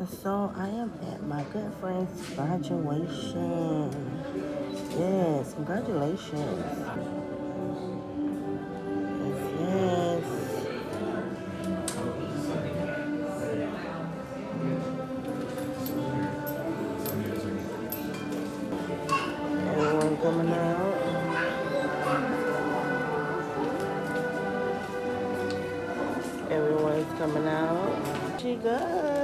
So I am at my good friend's graduation. Yes, congratulations. Yes, everyone coming out. Everyone's coming out. She goes.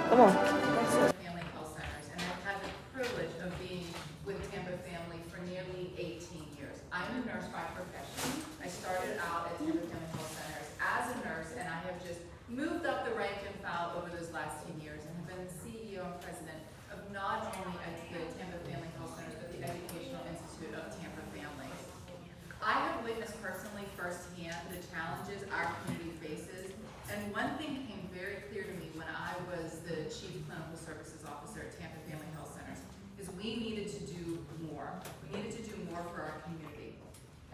Come on. Family Health Centers, and I've had the privilege of being with Tampa Family for nearly 18 years. I'm a nurse by profession. I started out at Tampa Family Health Centers as a nurse, and I have just moved up the rank and file over those last 10 years and have been the CEO and president of not only the Tampa Family Health Centers, but the Educational Institute of Tampa Family. I have witnessed personally firsthand the challenges our community faces, and one thing became very clear to me when I was the Chief Clinical Services Officer at Tampa Family Health Centers, is we needed to do more. We needed to do more for our community.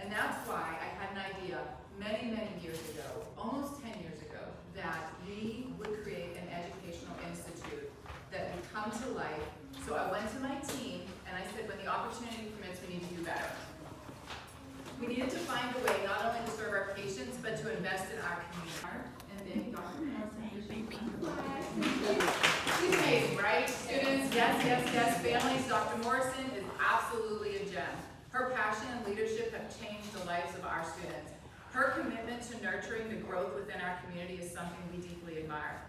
And that's why I had an idea many, many years ago, almost 10 years ago, that we would create an educational institute that would come to life. So I went to my team and I said, when the opportunity permits, we need to do better. We needed to find a way not only to serve our patients, but to invest in our community. And then Dr. Morrison, she's amazing, right? Students, yes, yes, yes. Families, Dr. Morrison is absolutely a gem. Her passion and leadership have changed the lives of our students. Her commitment to nurturing the growth within our community is something we deeply admire.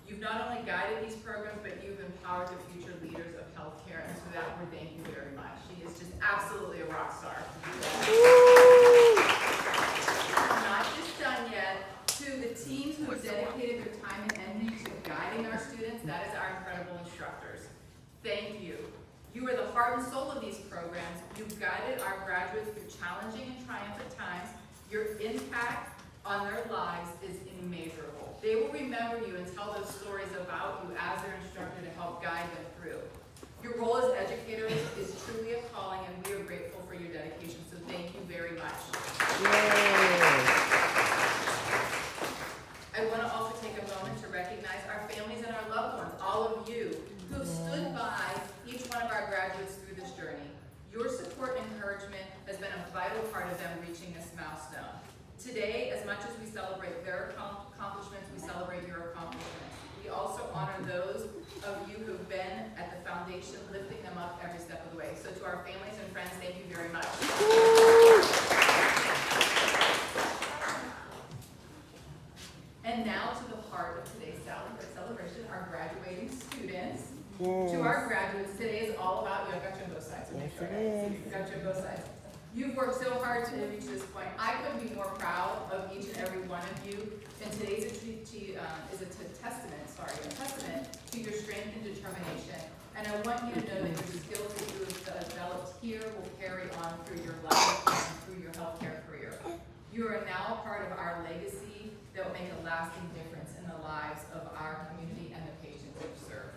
You've not only guided these programs, but you've empowered the future leaders of healthcare, and for that, we thank you very much. She is just absolutely a rock star. I'm not just done yet. To the teams who have dedicated their time and energy to guiding our students, that is our incredible instructors. Thank you. You are the heart and soul of these programs. You've guided our graduates through challenging and triumphant times. Your impact on their lives is immeasurable. They will remember you and tell those stories about you as their instructor to help guide them through. Your role as educators is truly a calling, and we are grateful for your dedication, so thank you very much. Yay. I want to also take a moment to recognize our families and our loved ones, all of you who have stood by each one of our graduates through this journey. Your support and encouragement has been a vital part of them reaching this milestone. Today, as much as we celebrate their accomplishments, we celebrate your accomplishments. We also honor those of you who've been at the foundation, lifting them up every step of the way. So to our families and friends, thank you very much. And now to the heart of today's celebration, our graduating students. Yes. To our graduates, today is all about you. I've got you on both sides. Yes, it is. I've got you on both sides. You've worked so hard to reach this point. I couldn't be more proud of each and every one of you. And today's is a testament to your strength and determination. And I want you to know that your skills that you have developed here will carry on through your life and through your healthcare career. You are now a part of our legacy that will make a lasting difference in the lives of our community and the patients you serve.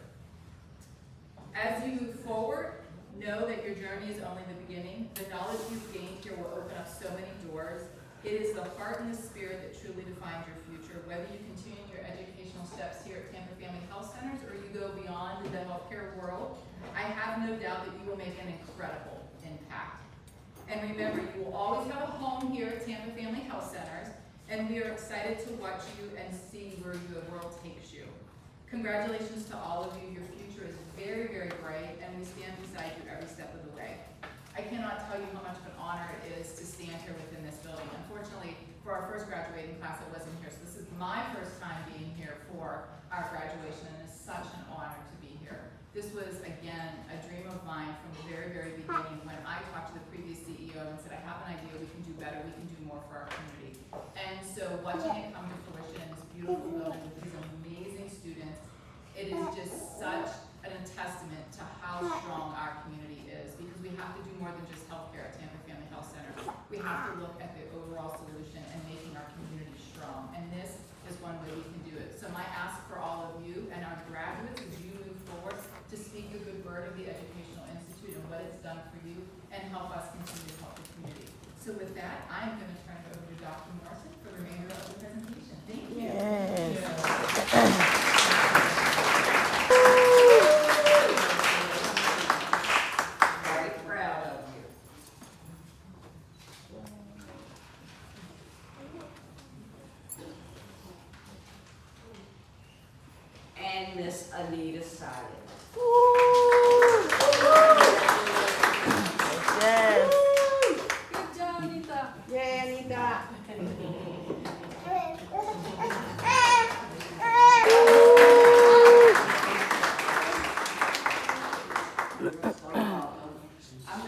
As you move forward, know that your journey is only the beginning. The knowledge you've gained here will open up so many doors. It is the heart and the spirit that truly defines your future. Whether you continue your educational steps here at Tampa Family Health Centers or you go beyond the healthcare world, I have no doubt that you will make an incredible impact. And remember, you will always have a home here at Tampa Family Health Centers, and we are excited to watch you and see where the world takes you. Congratulations to all of you. Your future is very, very bright, and we stand beside you every step of the way. I cannot tell you how much of an honor it is to stand here within this building. Unfortunately, for our first graduating class, I wasn't here, so this is my first time being here for our graduation, and it's such an honor to be here. This was, again, a dream of mine from the very, very beginning when I talked to the previous CEO and said, I have an idea, we can do better, we can do more for our community. And so watching it come to fruition in this beautiful building with these amazing students, it is just such a testament to how strong our community is, because we have to do more than just healthcare at Tampa Family Health Center. We have to look at the overall solution and making our community strong, and this is one way we can do it. So my ask for all of you and our graduates as you move forward to speak a good word of the Educational Institute and what it's done for you, and help us continue to help the community. So with that, I'm going to turn it over to Dr. and Miss Anita Sire. Woo! Yes. Good job, Anita. Yeah, Anita.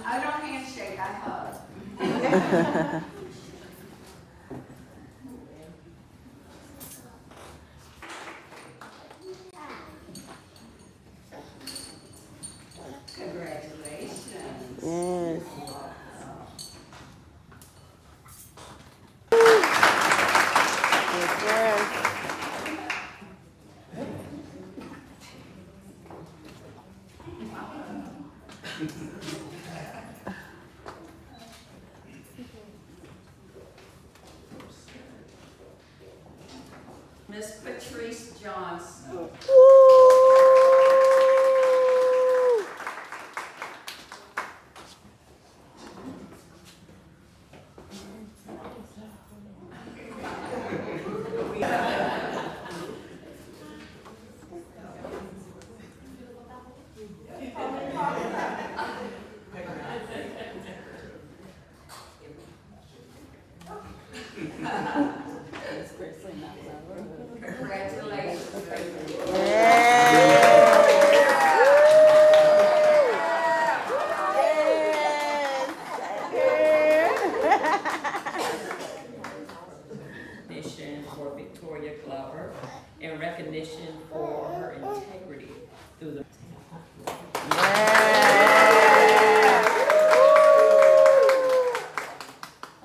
I don't handshake, I hug. Congratulations. Yes. Yes, yes. Miss Patrice Johnson. Woo! Congratulations. Recognition for Victoria Glover and recognition for her integrity through the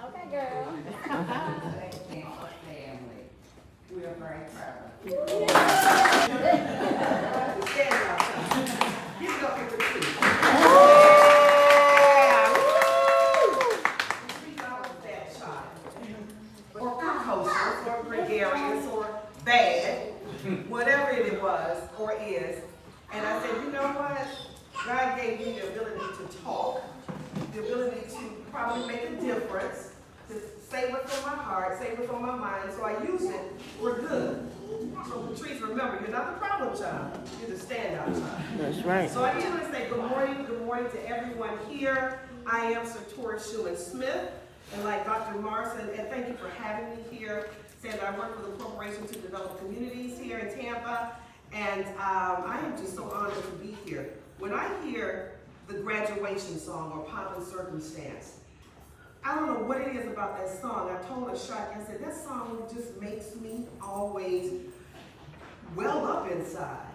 Okay, girl. family. We are very proud of you. Or precocious, or gregarious, or bad, whatever it was or is. And I said, you know what? God gave me the ability to talk, the ability to probably make a difference, to say what's on my heart, say what's on my mind. So I use it for good. So Patrice, remember, you're not the problem child, you're the standout child. That's right. So I just want to say good morning to everyone here. I am Satora Schuman-Smith, and like Dr. Morrison, and thank you for having me here. Said I work for the Corporation to Develop Communities here in Tampa, and I am just so honored to be here. When I hear the graduation song or Pomp and Circumstance, I don't know what it is about that song. I told Ashak, I said, that song just makes me always well up inside.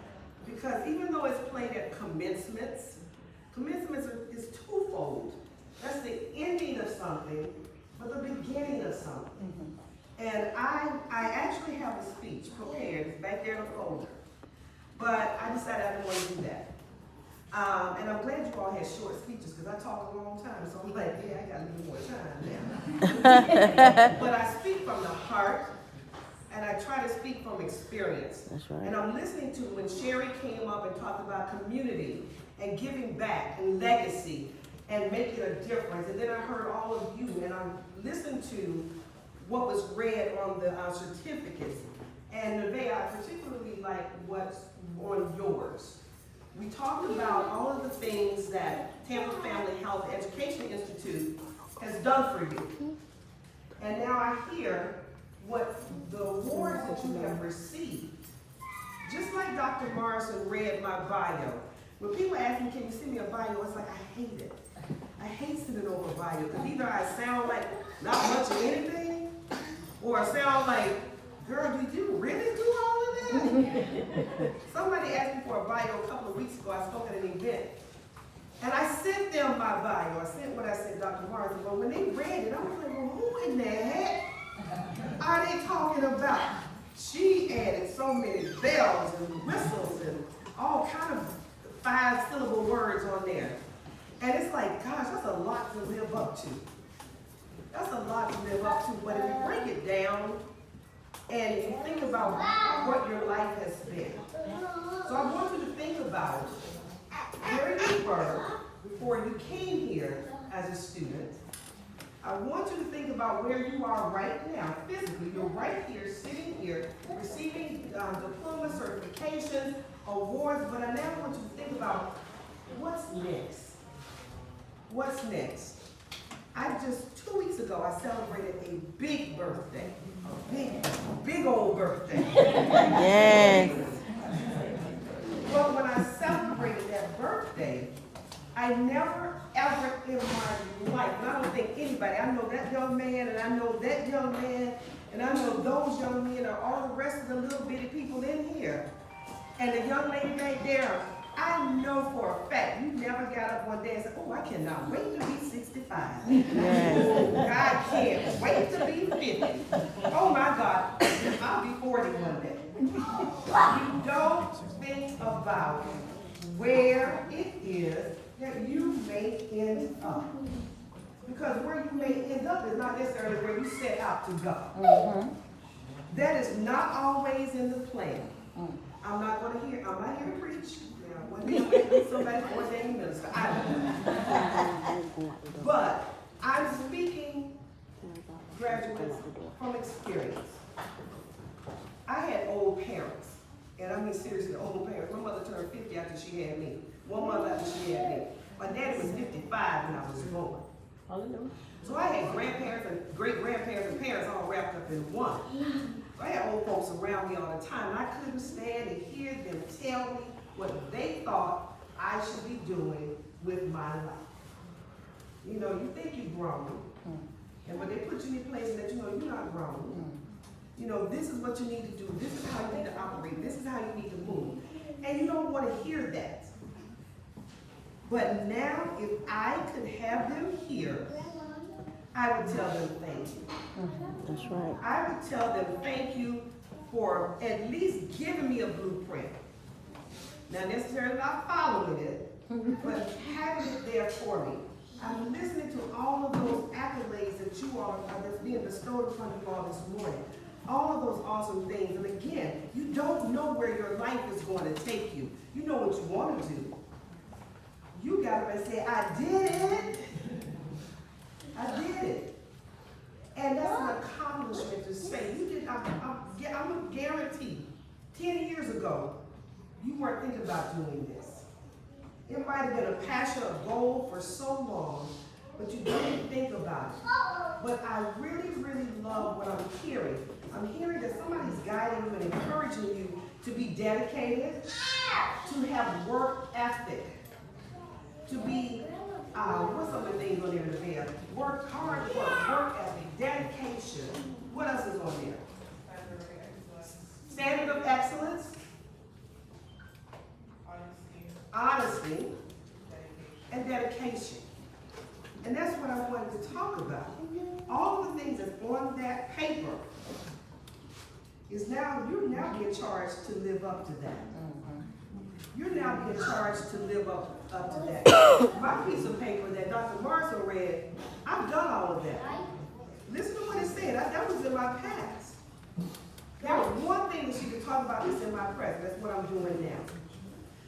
Because even though it's played at commencements is twofold. That's the ending of something, but the beginning of something. And I actually have a speech prepared, it's back there in the folder. But I decided I didn't want to do that. And I'm glad you all had short speeches because I talk a long time, so I'm like, yeah, I got a little more time now. But I speak from the heart, and I try to speak from experience. That's right. And I'm listening to when Sherry came up and talked about community and giving back and legacy and making a difference. And then I heard all of you, and I listened to what was read on the certificates. And Nevaeh, I particularly like what's on yours. We talked about all of the things that Tampa Family Health Education Institute has done for you. And now I hear what the awards that you have received. Just like Dr. Morrison read my bio. When people ask me, can you send me a bio, it's like, I hate it. I hate sending over a bio, because either I sound like not much of anything, or I sound like, girl, did you really do all of that? Somebody asked me for a bio a couple of weeks ago. I spoke at an event. And I sent them my bio. I sent what I sent Dr. Morrison. But when they read it, I was like, well, who in the heck are they talking about? She added so many bells and whistles and all kind of 5-syllable words on there. And it's like, gosh, that's a lot to live up to. That's a lot to live up to. But if you break it down, and if you think about what your life has been. So I want you to think about where you were before you came here as a student. I want you to think about where you are right now, physically. You're right here, sitting here, receiving diploma certifications, awards, but I now want you to think about what's next. What's next? Just 2 weeks ago, I celebrated a big birthday. A big old birthday. Yes. But when I celebrated that birthday, I never ever in my life, and I don't think anybody, I know that young man, and I know that young man, and I know those young men, and all the rest of the little bitty people in here, and the young lady right there, I know for a fact, you never got up one day and said, oh, I cannot wait to be 65. Yes. I can't wait to be 50. Oh my God, I'll be 40 one day. You don't think about where it is that you may end up. Because where you may end up is not necessarily where you set out to go. That is not always in the plan. I'm not here to preach. One day I'm going to be somebody ordained minister. I don't know. But I'm speaking, graduates, from experience. I had old parents, and I mean seriously, old parents. My mother turned 50 after she had me. 1 month after she had me. My daddy was 55 when I was born. So I had grandparents and great-grandparents and parents all wrapped up in one. So I had old folks around me all the time, and I couldn't stand and hear them tell me what they thought I should be doing with my life. You know, you think you've grown, and when they put you in places that you know you're not grown, you know, this is what you need to do, this is how you need to operate, this is how you need to move. And you don't want to hear that. But now, if I could have them here, I would tell them thank you. That's right. I would tell them thank you for at least giving me a blueprint. Not necessarily not following it, but having it there for me. I'm listening to all of those accolades that you all are that's being bestowed upon you all this morning. All of those awesome things. And again, you don't know where your life is going to take you. You know what you want to do. You got up and say, I did it. I did it. And that's an accomplishment to say. You did. I'm guaranteed. 10 years ago, you weren't thinking about doing this. It might have been a passion, a goal for so long, but you didn't think about it. But I really, really love what I'm hearing. I'm hearing that somebody's guiding you and encouraging you to be dedicated, to have work ethic, to be, what's some of the things on there in there? Hard work ethic, dedication. What else is on there? Standard of excellence. Honesty. And dedication. And that's what I wanted to talk about. All of the things that's on that paper is now, you're now being charged to live up to that. You're now being charged to live up to that. My piece of paper that Dr. Marshall read, I've done all of that. Listen to what it said. That was in my past. There was one thing that she could talk about that's in my present. That's what I'm doing now.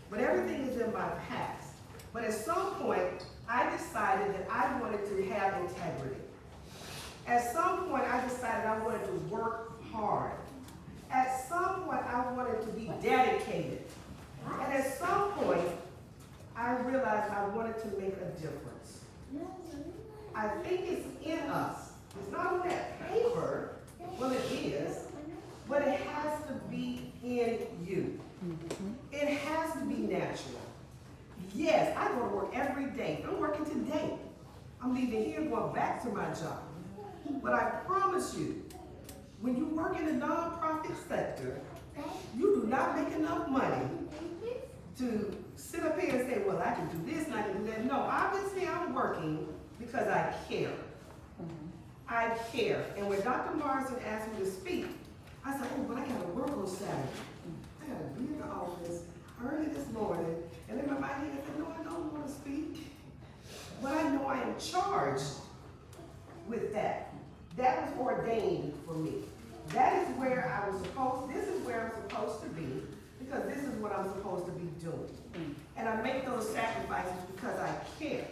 But everything is in my past. But at some point, I decided that I wanted to have integrity. At some point, I decided I wanted to work hard. At some point, I wanted to be dedicated. And at some point, I realized I wanted to make a difference. I think it's in us. It's not on that paper. Well, it is. But it has to be in you. It has to be natural. Yes, I go to work every day. I'm working today. I'm leaving here, going back to my job. But I promise you, when you work in the nonprofit sector, you do not make enough money to sit up here and say, well, I can do this and I can do that. No, obviously I'm working because I care. I care. And when Dr. Morrison asked me to speak, I said, oh, but I got to work on Saturday. I got to be in the office early this morning. And then my mind said, no, I don't want to speak. But I know I am charged with that. That was ordained for me. That is where I was supposed, this is where I'm supposed to be, because this is what I'm supposed to be doing. And I make those sacrifices because I care,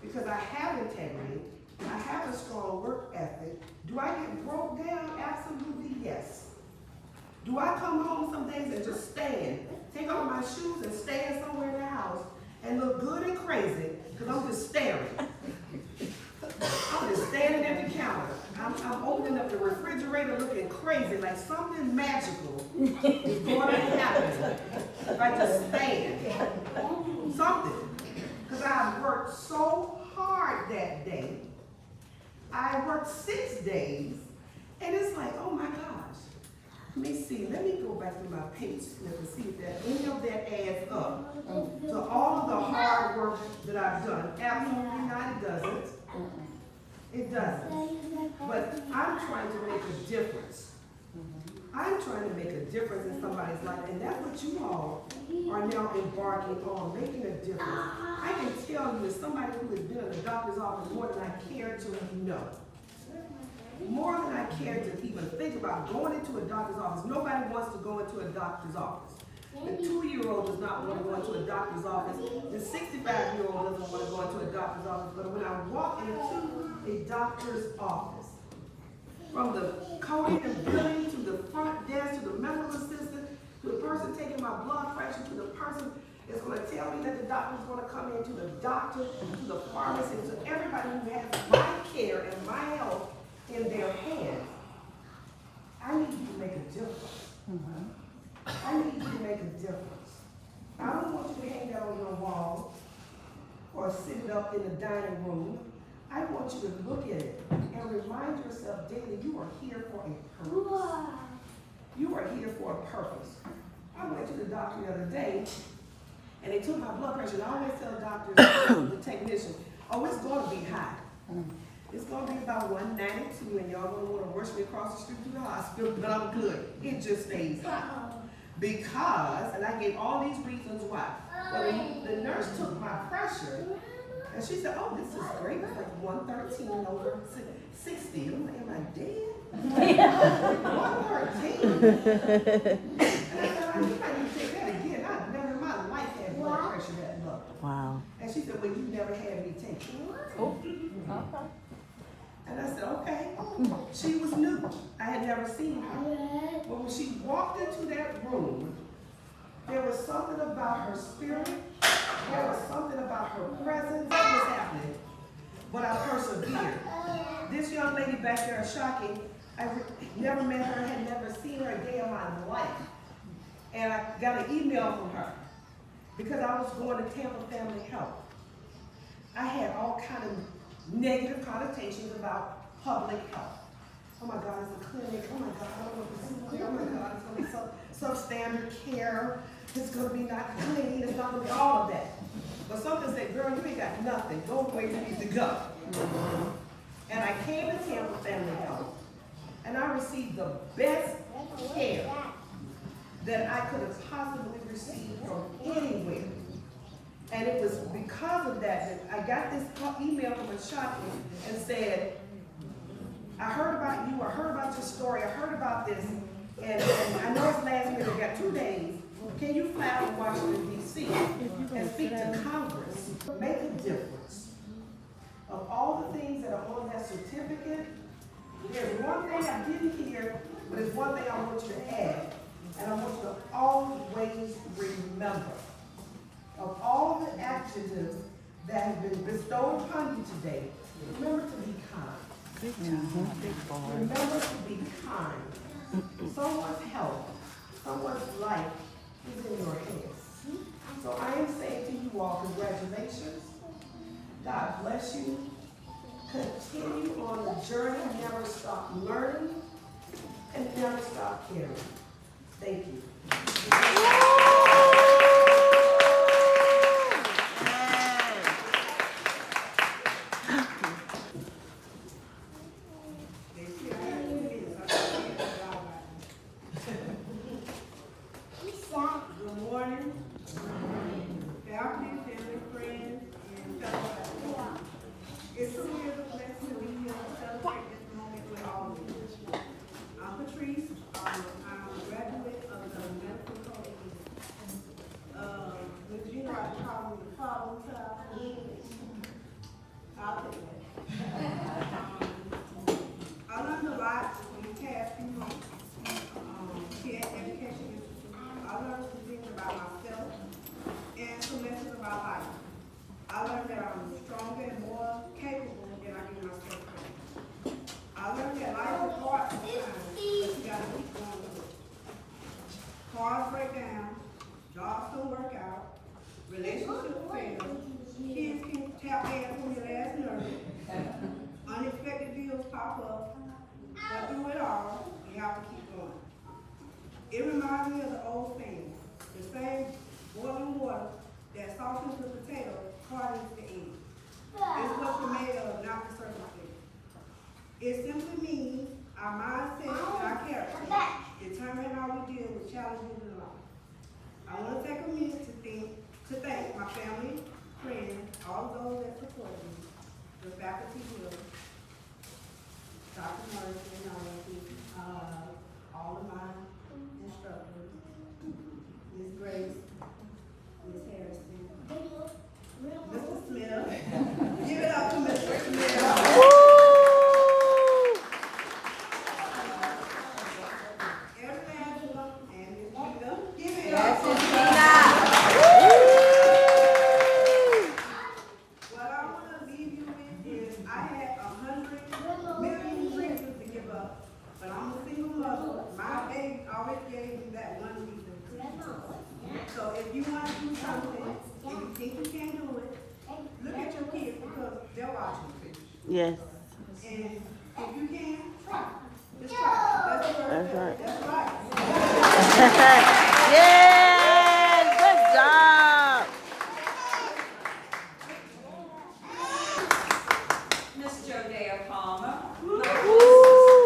because I have integrity, I have a strong work ethic. Do I get broke down? Absolutely yes. Do I come home some days and just stand, take off my shoes and stand somewhere in the house and look good and crazy because I'm just staring? I'm just standing at the counter. I'm opening up the refrigerator looking crazy, like something magical is going to happen if I just stand. Something. Because I worked so hard that day. I worked 6 days, and it's like, oh my gosh. Let me see, let me go back to my page slip and see if that, any of that adds up to all of the hard work that I've done. Absolutely not, it doesn't. It doesn't. But I'm trying to make a difference. I'm trying to make a difference in somebody's life, and that's what you all are now embarking on, making a difference. I can tell you, as somebody who has been in the doctor's office more than I care to know, more than I care to even think about going into a doctor's office. Nobody wants to go into a doctor's office. The 2-year-old does not want to go into a doctor's office. The 65-year-old doesn't want to go into a doctor's office. But when I walk into a doctor's office, from the coding and billing to the front desk to the medical assistant to the person taking my blood pressure to the person that's going to tell me that the doctor's going to come in, to the doctor, to the pharmacist, to everybody who has my care and my health in their hands, I need you to make a difference. I need you to make a difference. I don't want you to hang that on your wall or sit it up in the dining room. I want you to look at it and remind yourself daily, you are here for a purpose. You are here for a purpose. I went to the doctor the other day, and they took my blood pressure, and I always tell doctors, the technician, oh, it's going to be high. It's going to be about 192, and y'all going to want to rush me across the street to the hospital, but I'm good. It just stays high. Because, and I gave all these reasons why. Well, the nurse took my pressure, and she said, oh, this is great. It's like 113 over 60. I'm like, am I dead? 113? And I said, you might need to take that again. I've never in my life had blood pressure that low. Wow. And she said, well, you never had me take it. Oh, okay. And I said, okay. She was new. I had never seen her. But when she walked into that room, there was something about her spirit. There was something about her presence. What was happening? But I persevered. This young lady back there is shocking. I never met her, had never seen her a day of my life. And I got an email from her because I was going to Tampa Family Health. I had all kind of negative connotations about public health. Oh my God, it's a clinic. Oh my God, I don't know if it's clear. Oh my God, it's going to be substandard care. It's going to be not clean. It's not going to be all of that. But something said, girl, you ain't got nothing. Go where you need to go. And I came to Tampa Family Health, and I received the best care that I could have possibly received from anywhere. And it was because of that I got this email from a shopper and said, I heard about you, I heard about your story, I heard about this, and I know it's last minute, I got 2 days. Can you fly out to Washington, D.C. and speak to Congress? Make a difference. Of all the things that are on that certificate, there's one thing I didn't hear, but there's one thing I want you to add. And I want you to always remember, of all the adjectives that have been bestowed upon you today, remember to be kind. Good job. Big boy. Remember to be kind. Someone's health, someone's life is in your hands. So I am saying to you all, congratulations. God bless you. Continue on the journey. Never stop learning and never stop caring. Thank you. Good morning. Faculty, family, friends, and fellow. It's truly a blessing to be here to celebrate this moment with all of you. I'm Patrice. I'm a graduate of the medical college. It reminds me of the old saying, the same boiling water that softens the potato hardens the egg. It's what you're made of, not the circumstance. It simply means our mindset and our character determine how we deal with challenges in life. I want to take a minute to thank my family, friends, all of those that support me, the faculty here, Dr. Murphy, all of my instructors, Ms. Grace, Ms. Harrison, Mr. Smith. Give it up to Mr. Smith. Every last one, and Ms. Gina. Give it up. What I want to leave you with is I had 100 million reasons to give up, but I'm a single mother. My baby always gave me that one reason. So if you want to do something, if you think you can do it, look at your kids because they're watching. Yes. And if you can, try. Just try. That's the first step. That's right. Yes, good job. Miss Jodea Palmer. Woo. Woo.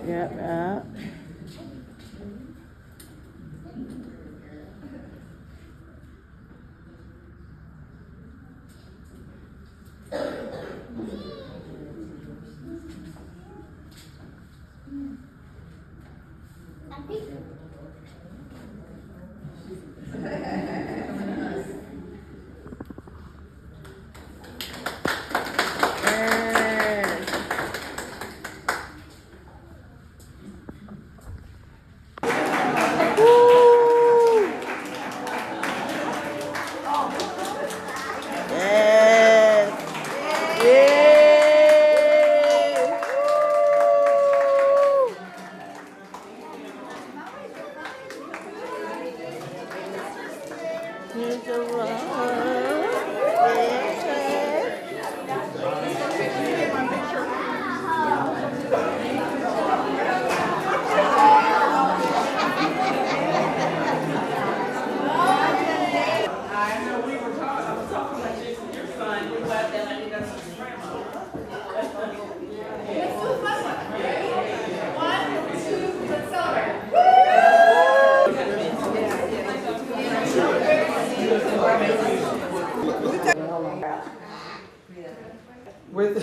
Yep, yep. Yes. Woo. Yes. Yes. Woo. Here's the one. Yes. I know we were talking, I was talking about this with your son, you're glad that I got some grandma. Let's do a fun one. Ready? 1, 2, let's celebrate. With the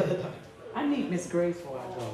other dog. I need Miss Grace for I go.